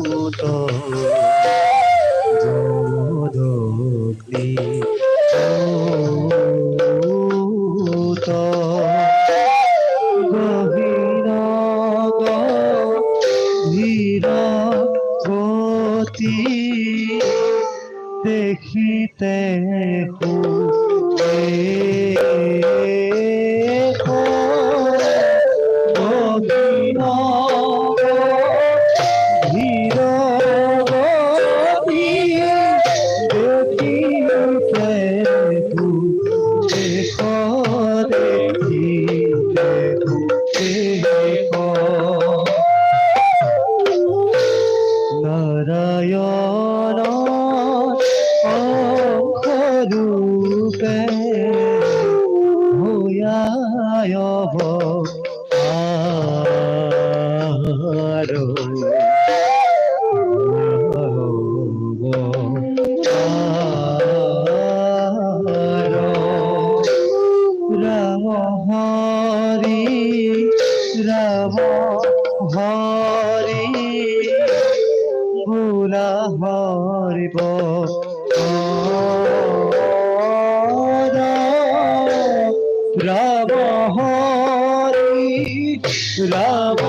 ও তো জমদগ্নি ও তো গহীন গভীর গতি দেখিতে গহীন গভীর গতি দেখিতে দেখ দেখিতে দেখ নারায়ণ অঙ্করূপে হইয়ায় অবতার রাম হরি রাম হরি ভোলা হরিব রাম হরি রাম